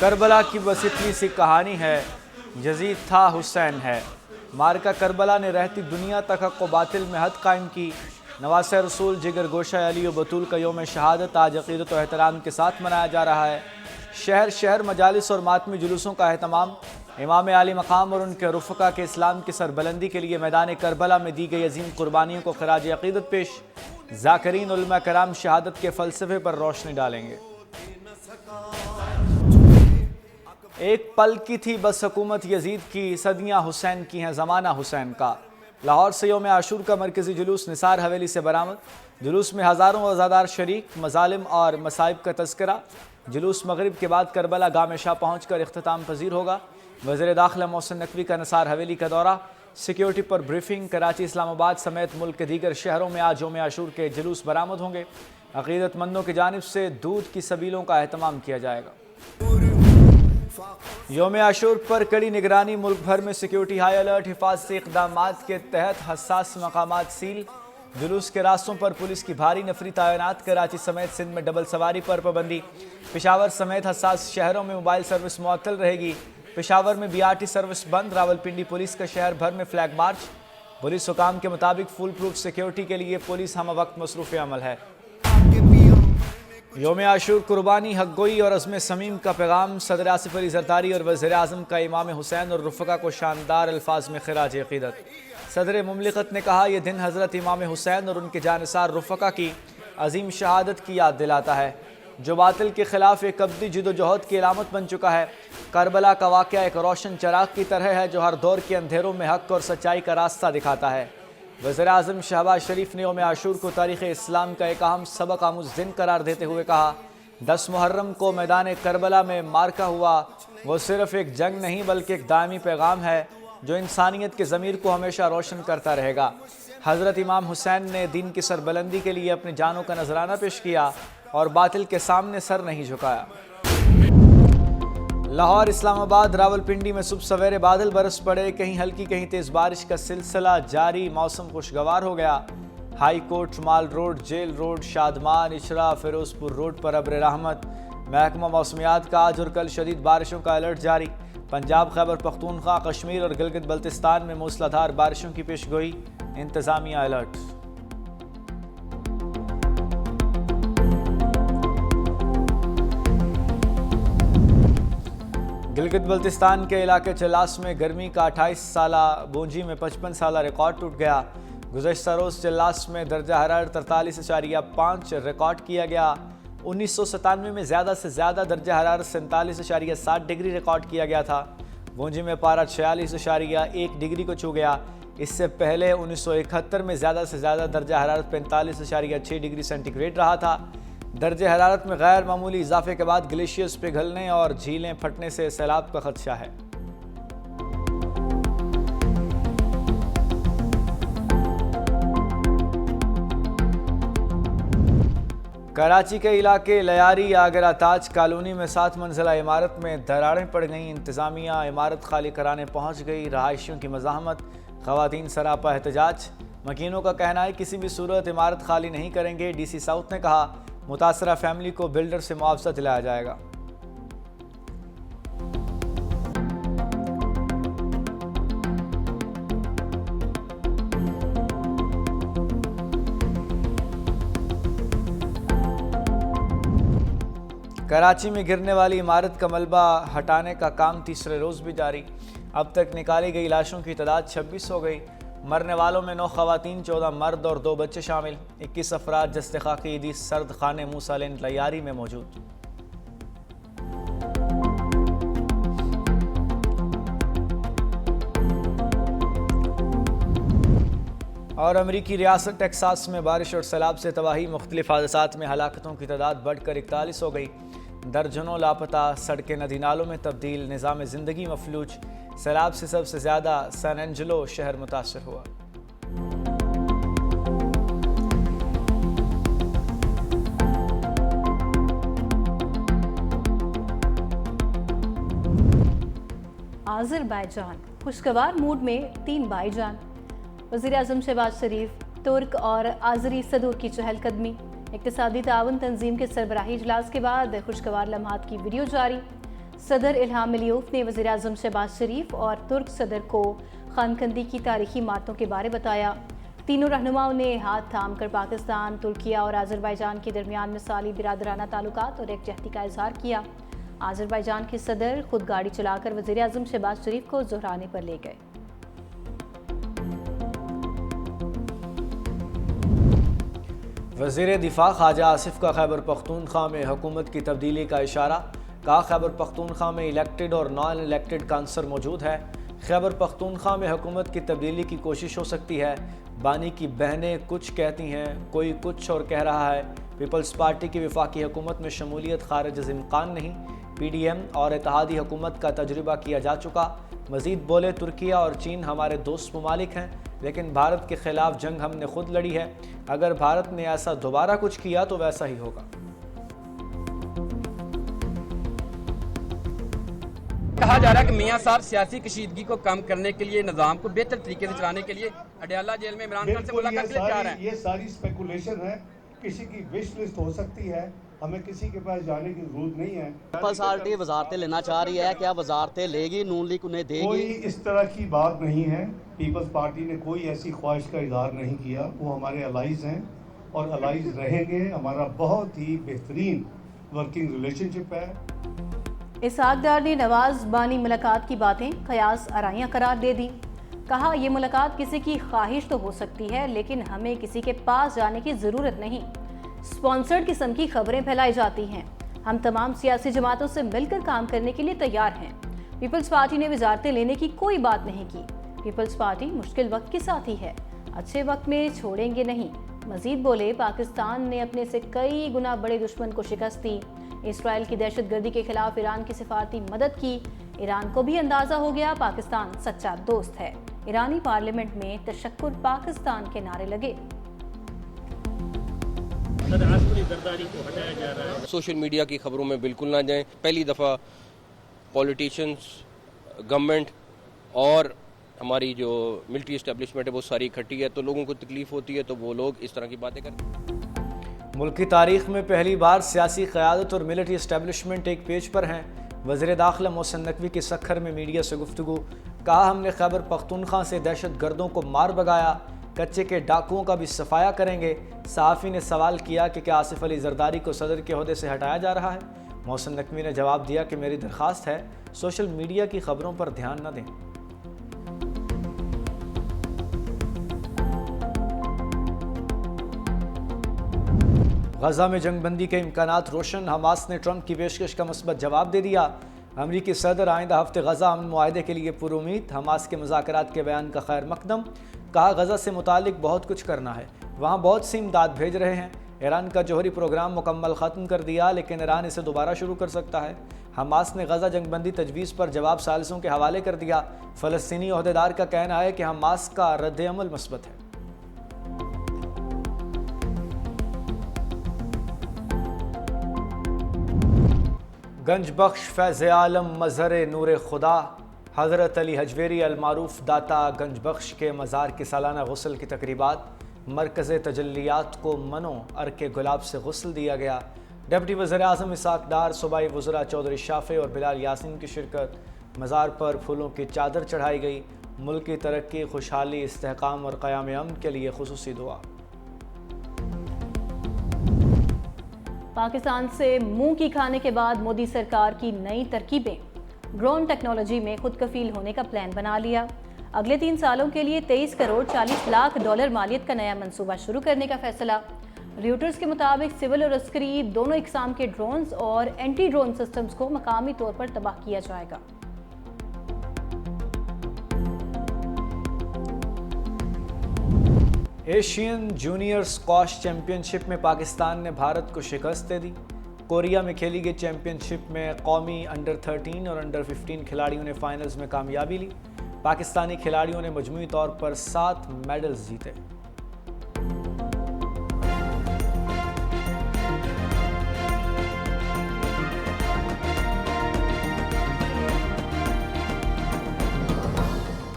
Karbala की बस इतनी सी कहानी है, यजीद था हुसैन है। मार्का करबला ने रहती दुनिया तक हक़ व बातिल में हद कायम की। नवासे रसूल जिगर गोशा अली व बतूल का योम शहादत आज अक़ीदत व एहतराम के साथ मनाया जा रहा है। शहर शहर मजालिस और मातमी जुलूसों का अहतमाम। इमाम आली मकाम और उनके रुफ़क़ा के इस्लाम की सरबलंदी के लिए मैदान करबला में दी गई अजीम कुर्बानियों को खराज अक़ीदत पेश। ज़ाकिरीन उलमा कराम शहादत के फ़लसफ़े पर रोशनी डालेंगे। एक पल की थी बस हुकूमत यजीद की, सदियाँ हुसैन की हैं ज़माना हुसैन का। लाहौर से योम आशूर का मरकज़ी जुलूस निसार हवेली से बरामद। जुलूस में हज़ारों वज़ादार शरीक, मज़ालिम और मसाइब का तज़किरा। जुलूस मगरिब के बाद करबला गाह में शाह पहुँच कर इख्तिताम पजीर होगा। वज़ीर दाखिला मोहसिन नकवी का निसार हवेली का दौरा। सिक्योरिटी पर ब्रीफिंग। कराची इस्लामाबाद समेत मुल्क के दीगर शहरों में आज योम आशूर के जुलूस बरामद होंगे। अक़ीदतमंदों की जानिब से दूध की सबीलों का अहतमाम किया जाएगा। योम आशूर पर कड़ी निगरानी, मुल्क भर में सिक्योरिटी हाई अलर्ट। हिफाजती इक़दामात के तहत हसास मकामात सील। जुलूस के रास्तों पर पुलिस की भारी नफरी तैनात। कराची समेत सिंध में डबल सवारी पर पाबंदी। पेशावर समेत हसास शहरों में मोबाइल सर्विस मुअत्तल रहेगी। पेशावर में BRT सर्विस बंद। रावलपिंडी पुलिस का शहर भर में फ्लैग मार्च। पुलिस हुकाम के मुताबिक फुल प्रूफ सिक्योरिटी के लिए पुलिस हम वक्त मसरूफ़ अमल है। योम आशूर कुर्बानी, हक़ गोई और अज़्म समीम का पैगाम। सदर आसिफ अली ज़रदारी और वज़ीर आज़म का इमाम हुसैन और रुफ़क़ा को शानदार अल्फाज में खिराज अक़ीदत। सदर मुमलिकत ने कहा, यह दिन हज़रत इमाम हुसैन और उनके जानिसार रुफ़क़ा की अज़ीम शहादत की याद दिलाता है, जो बातिल के ख़िलाफ़ एक अब्दी जिदोजहद की अलामत बन चुका है। करबला का वाक़या एक रोशन चराग की तरह है, जो हर दौर के अंधेरों में हक़ और सच्चाई का रास्ता दिखाता है। वज़ीर आज़म शहबाज शरीफ ने योम आशूर को तारीख़ इस्लाम का एक अहम सबक आमूज़ दिन करार देते हुए कहा, 10 मुहर्रम को मैदान करबला में मार्का हुआ, वो सिर्फ़ एक जंग नहीं बल्कि एक दायमी पैगाम है, जो इंसानियत के ज़मीर को हमेशा रोशन करता रहेगा। हज़रत इमाम हुसैन ने दीन की सरबलंदी के लिए अपनी जानों का नजराना पेश किया और बातिल के सामने सर नहीं झुकाया। लाहौर, इस्लामाबाद, रावलपिंडी में सुबह सवेरे बादल बरस पड़े। कहीं हल्की कहीं तेज़ बारिश का सिलसिला जारी। मौसम खुशगवार हो गया। High court, mall road, jail road, Shadman, इशरा, फिरोजपुर रोड पर अब्र रहमत। महकमा मौसमियात का आज और कल शदीद बारिशों का अलर्ट जारी। पंजाब, खैबर पख्तूनख्वा, कश्मीर और गिलगित बल्तिस्तान में मूसलाधार बारिशों की पेशगोई। इंतज़ामिया अलर्ट। गिलगित बल्तिस्तान के इलाके चलास में गर्मी का 28 साला, बूंजी में 55 साला रिकॉर्ड टूट गया। गुज़श्ता रोज़ चलास में दर्जा हरारत 43.5 रिकॉर्ड किया गया। 1997 में ज़्यादा से ज़्यादा दर्जा हरारत 47.7 डिग्री रिकॉर्ड किया गया था। बूंजी में पारा 46.1 डिग्री को छू गया। इससे पहले 1971 में ज़्यादा से ज़्यादा दर्जा हरारत 45.6 डिग्री सेंटीग्रेड रहा था। दर्जे हरारत में गैर मामूली इजाफे के बाद ग्लेशियर्स पिघलने और झीलें फटने से सैलाब का खदशा है। कराची के इलाके लयारी आगरा ताज कॉलोनी में 7 मंजिला इमारत में दरारें पड़ गईं। इंतज़ामिया इमारत खाली कराने पहुंच गई। रहायशियों की मज़ाहमत, ख़वातीन सरापा एहतजाज। मकीनों का कहना है किसी भी सूरत इमारत खाली नहीं करेंगे। DC साउथ ने कहा, मुतासरा फैमिली को बिल्डर से मुआवजा दिलाया जाएगा। कराची में गिरने वाली इमारत का मलबा हटाने का काम तीसरे रोज़ भी जारी। अब तक निकाली गई लाशों की तादाद 26 हो गई। मरने वालों में 9 ख़वातीन, 14 मर्द और 2 बच्चे शामिल। 21 अफराद जस्ते खाकी ईदी सर्द खाने मूसा लेन लयारी में मौजूद। और अमरीकी रियासत टेक्सास में बारिश और सैलाब से तबाही। मुख्तलिफ हादसात में हलाकतों की तादाद बढ़कर 41 हो गई। दर्जनों लापता, सड़कें नदी नालों में तब्दील, निज़ाम ज़िंदगी मफलूज। सैलाब से सबसे ज़्यादा सैन एंजेलो शहर मुतासर हुआ। आज़रबाईजान खुशगवार मूड में 3 भाईजान। वज़ीर आज़म शहबाज शरीफ, तुर्क और आज़री सदूर की चहलकदमी। इक़्तिसादी ताउन तंजीम के सरबराही इजलास के बाद खुशगवार लम्हात की वीडियो जारी। सदर इल्हाम अलीयूफ ने वज़ीर आज़म शहबाज शरीफ और तुर्क सदर को खानकंदी की तारीखी इमारतों के बारे बताया। तीनों रहनुमाओं ने हाथ थामकर पाकिस्तान, तुर्किया और आज़रबाईजान के दरमियान मिसाली बिरादराना ताल्लुकात और एकजहती का इजहार किया। आज़रबाईजान के सदर खुद गाड़ी चलाकर वज़ीर आज़म शहबाज शरीफ को ज़ोहराने पर ले गए। वज़ीर दिफा ख्वाजा आसिफ का खैबर पख्तूनख्वा में हुकूमत की तब्दीली का इशारा। कहा खैबर पख्तूनख्वा में इलेक्टेड और नॉन इलेक्टेड कांसर मौजूद है। खैबर पख्तूनख्वा में हुकूमत की तब्दीली की कोशिश हो सकती है। बानी की बहनें कुछ कहती हैं, कोई कुछ और कह रहा है। पीपल्स पार्टी की वफाकी हुकूमत में शमूलियत खारिज इम्कान नहीं। PDM और इत्तेहादी हुकूमत का तजुर्बा किया जा चुका। मज़ीद बोले, तुर्किया और चीन हमारे दोस्त ममालिक हैं, लेकिन भारत के खिलाफ जंग हमने खुद लड़ी है। अगर भारत ने ऐसा दोबारा कुछ किया तो वैसा ही होगा। कहा जा रहा है कि मियां साहब सियासी कशीदगी को कम करने के लिए, निज़ाम को बेहतर तरीके से चलाने के लिए अडयाला जेल में इमरान खान से मुलाकात के लिए जा रहे हैं। ये सारी स्पेकुलेशन है, किसी की विश लिस्ट हो सकती है, हमें किसी के पास जाने की जरूरत नहीं है। पीपल्स पार्टी वजारतें लेना चाह रही है, क्या वजारतें लेगी? नून लीग उन्हें देगी? कोई इस तरह की बात नहीं है। पीपल्स पार्टी ने कोई ऐसी ख्वाहिश का इजहार नहीं किया। वो हमारे अलाइज हैं और अलाइज रहेंगे। हमारा बहुत ही बेहतरीन वर्किंग रिलेशनशिप है। इसहाक डार ने नवाज बानी मुलाकात की बातें कयास आराइयाँ करार दे दी। कहा, ये मुलाकात किसी की ख्वाहिश तो हो सकती है, लेकिन हमें किसी के पास जाने की ज़रूरत नहीं। स्पॉन्सर्ड किस्म की खबरें फैलाई जाती हैं। हम तमाम सियासी जमातों से मिलकर काम करने के लिए तैयार हैं। पीपल्स पार्टी ने वजारतें लेने की कोई बात नहीं की। पीपल्स पार्टी मुश्किल वक्त के साथी है, अच्छे वक्त में छोड़ेंगे नहीं। मजीद बोले, पाकिस्तान ने अपने से कई गुना बड़े दुश्मन को शिकस्त दी। इसराइल की दहशतगर्दी के खिलाफ ईरान की सिफारती मदद की। ईरान को भी अंदाजा हो गया पाकिस्तान सच्चा दोस्त है। ईरानी पार्लियामेंट में तशक्कुर पाकिस्तान के नारे लगे। सोशल मीडिया की खबरों में बिल्कुल ना जाएं। पहली दफ़ा पॉलिटिशियंस, गवर्नमेंट और हमारी जो मिलिट्री इस्टेब्लिशमेंट है वो सारी इकट्ठी है, तो लोगों को तकलीफ होती है, तो वो लोग इस तरह की बातें करते हैं। मुल्क की तारीख में पहली बार सियासी क़यादत और मिलिट्री इस्टेब्लिशमेंट एक पेज पर हैं। वज़ीर दाखिला मोहसिन नकवी की सखर में मीडिया से गुफ्तगू। कहा, हमने खैबर पख्तूनख्वा से दहशत गर्दों को मार भगाया, कच्चे के डाकुओं का भी सफाया करेंगे। सहाफ़ी ने सवाल किया कि क्या आसिफ अली जरदारी को सदर के ओहदे से हटाया जा रहा है। मोहसिन नकवी ने जवाब दिया कि मेरी दरख्वास्त है, सोशल मीडिया की खबरों पर ध्यान न दें। गजा में जंगबंदी के इम्कानात रोशन। हमास ने ट्रंप की पेशकश का मुस्बत जवाब दे दिया। अमरीकी सदर आइंदा हफ्ते गजा अमन मुआहदे के लिए पुरुमीद। हमास के मुज़ाकरात के बयान का खैर मकदम। कहा, गजा से मुतालिक बहुत कुछ करना है, वहाँ बहुत सी इमदाद भेज रहे हैं। ईरान का जौहरी प्रोग्राम मुकम्मल ख़त्म कर दिया, लेकिन ईरान इसे दोबारा शुरू कर सकता है। हमास ने गजा जंगबंदी तजवीज़ पर जवाब सालिसों के हवाले कर दिया। फ़लस्तीनी ओहदेदार का कहना है कि हमास का रद्द-ए-अमल मस्बत है। गंज बख्श फैज़ आलम मज़हर नूर खुदा हज़रत अली हजवेरी अलमारूफ दाता गंज बख्श के मज़ार की सालाना गुस्ल की तकरीबात। मरकज़ तजल्लियात को मनो अर्के गुलाब से गुस्ल दिया गया। डिप्टी वज़ीर आज़म इसहाक डार, सूबाई वज़रा चौधरी शाफ़े और बिलाल यासीन की शिरकत। मज़ार पर फूलों की चादर चढ़ाई गई। मुल्क की तरक्की, खुशहाली, इस्तेहकाम और क़याम अमन के लिए खुसूसी दुआ। पाकिस्तान से मुंह की खाने के बाद मोदी सरकार की नई तरकीबें। ड्रोन टेक्नोलॉजी में खुद कफील होने का प्लान बना लिया। अगले 3 सालों के लिए 23 करोड़ 40 लाख डॉलर मालियत का नया मंसूबा शुरू करने का फैसला। रॉयटर्स के मुताबिक सिविल और अस्करी दोनों इकसाम के ड्रोन्स और एंटी ड्रोन सिस्टम्स को मकामी तौर पर तबाह किया जाएगा। एशियन जूनियर स्क्वाश चैंपियनशिप में पाकिस्तान ने भारत को शिकस्त दे दी। कोरिया में खेली गई चैंपियनशिप में कौमी अंडर 13 और अंडर 15 खिलाड़ियों ने फाइनल्स में कामयाबी ली। पाकिस्तानी खिलाड़ियों ने मजमूई तौर पर 7 मेडल्स जीते।